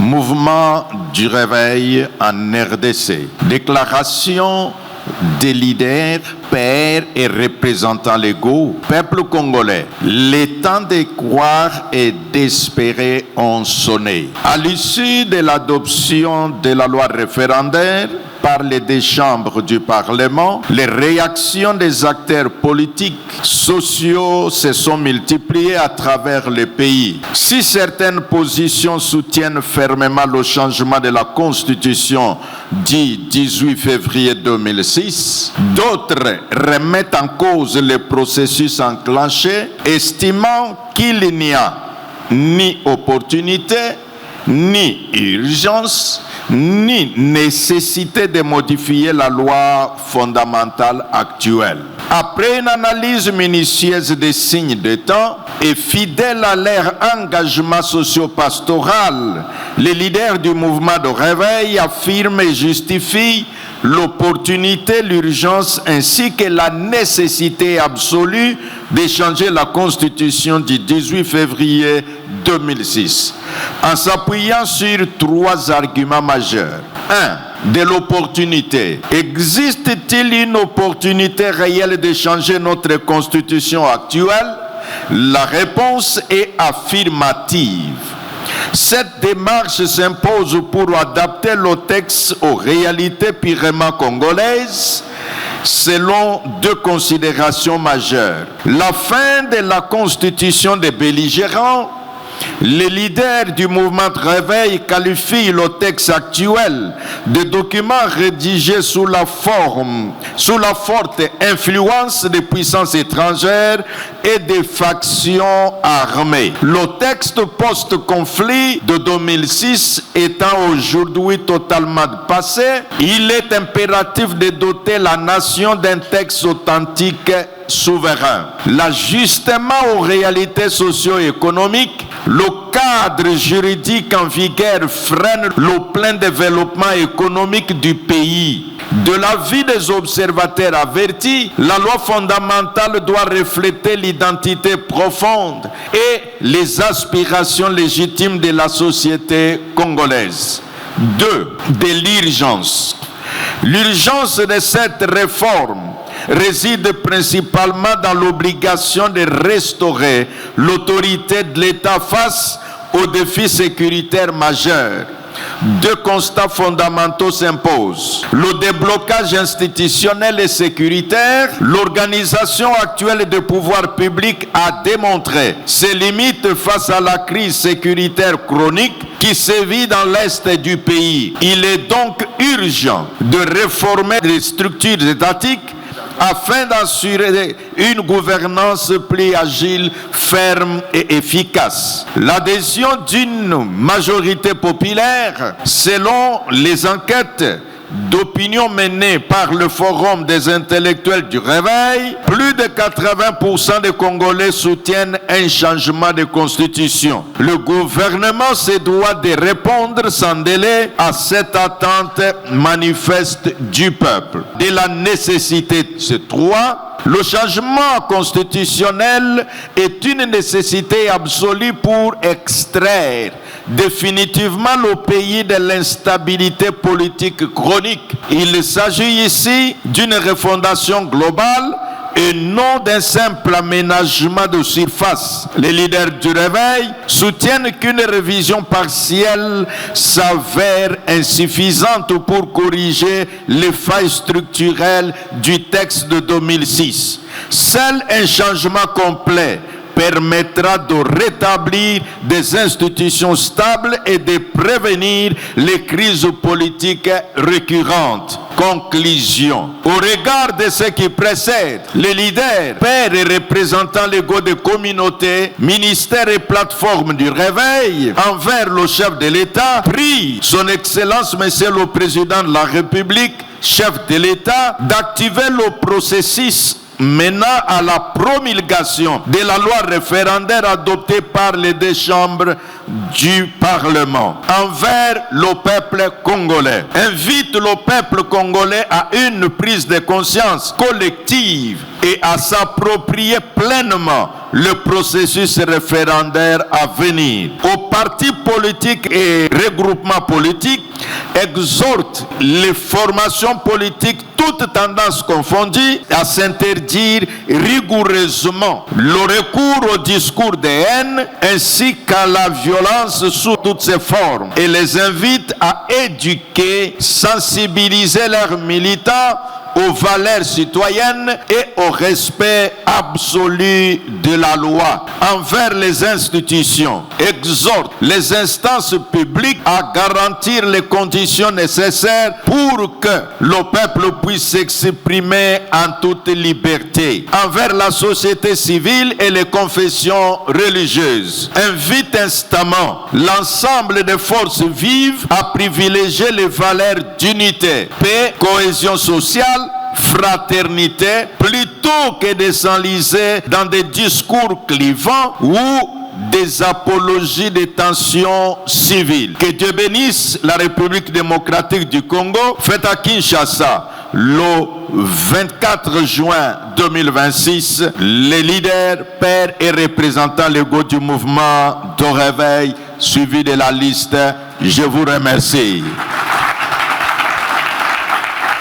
Mouvement du réveil en RDC. Déclaration des leaders, pères et représentants légaux, peuple congolais. Les temps de croire et d'espérer ont sonné. À l'issue de l'adoption de la loi référendaire par les deux chambres du Parlement, les réactions des acteurs politiques, sociaux se sont multipliées à travers le pays. Si certaines positions soutiennent fermement le changement de la Constitution du 18 février 2006, d'autres remettent en cause le processus enclenché, estimant qu'il n'y a ni opportunité, ni urgence, ni nécessité de modifier la loi fondamentale actuelle. Après une analyse minutieuse des signes de temps et fidèle à leur engagement socio-pastoral, les leaders du mouvement de réveil affirment et justifient l'opportunité, l'urgence ainsi que la nécessité absolue de changer la Constitution du 18 février 2006 en s'appuyant sur trois arguments majeurs. 1. De l'opportunité. Existe-t-il une opportunité réelle de changer notre Constitution actuelle? La réponse est affirmative. Cette démarche s'impose pour adapter le texte aux réalités purement congolaises selon deux considérations majeures. La fin de la constitution des belligérants. Les leaders du mouvement de réveil qualifient le texte actuel de document rédigé sous la forte influence des puissances étrangères et des factions armées. Le texte post-conflit de 2006 étant aujourd'hui totalement passé, il est impératif de doter la nation d'un texte authentique souverain. L'ajustement aux réalités socio-économiques, le cadre juridique en vigueur freine le plein développement économique du pays. De l'avis des observateurs avertis, la loi fondamentale doit refléter l'identité profonde et les aspirations légitimes de la société congolaise. 2. De l'urgence. L'urgence de cette réforme réside principalement dans l'obligation de restaurer l'autorité de l'État face aux défis sécuritaires majeurs. Deux constats fondamentaux s'imposent. Le déblocage institutionnel et sécuritaire. L'organisation actuelle des pouvoirs publics a démontré ses limites face à la crise sécuritaire chronique qui sévit dans l'est du pays. Il est donc urgent de réformer les structures étatiques afin d'assurer une gouvernance plus agile, ferme et efficace. L'adhésion d'une majorité populaire, selon les enquêtes d'opinion menées par le Forum des intellectuels du Réveil, plus de 80% des Congolais soutiennent un changement de constitution. Le gouvernement se doit de répondre sans délai à cette attente manifeste du peuple. De la nécessité, c'est 3. Le changement constitutionnel est une nécessité absolue pour extraire définitivement le pays de l'instabilité politique chronique. Il s'agit ici d'une refondation globale et non d'un simple aménagement de surface. Les leaders du réveil soutiennent qu'une révision partielle s'avère insuffisante pour corriger les failles structurelles du texte de 2006. Seul un changement complet permettra de rétablir des institutions stables et de prévenir les crises politiques récurrentes. Conclusion. Au regard de ce qui précède, les leaders, pères et représentants légaux des communautés, ministères et plateformes du réveil, envers le chef de l'État, prient son Excellence, Monsieur le Président de la République, chef de l'État, d'activer le processus menant à la promulgation de la loi référendaire adoptée par les deux chambres du Parlement envers le peuple congolais. Invite le peuple congolais à une prise de conscience collective et à s'approprier pleinement le processus référendaire à venir. Aux partis politiques et regroupements politiques exhortent les formations politiques, toutes tendances confondues, à s'interdire rigoureusement le recours au discours de haine ainsi qu'à la violence sous toutes ses formes et les invite à éduquer, sensibiliser leurs militants aux valeurs citoyennes et au respect absolu de la loi envers les institutions, exhorte les instances publiques à garantir les conditions nécessaires pour que le peuple puisse s'exprimer en toute liberté, envers la société civile et les confessions religieuses, invite instamment l'ensemble des forces vives à privilégier les valeurs d'unité, paix, cohésion sociale, fraternité, plutôt que de s'enliser dans des discours clivants ou des apologies des tensions civiles. Que Dieu bénisse la République démocratique du Congo, faite à Kinshasa le 24 juin 2026. Les leaders, pères et représentants légaux du mouvement de réveil, suivi de la liste. Je vous remercie.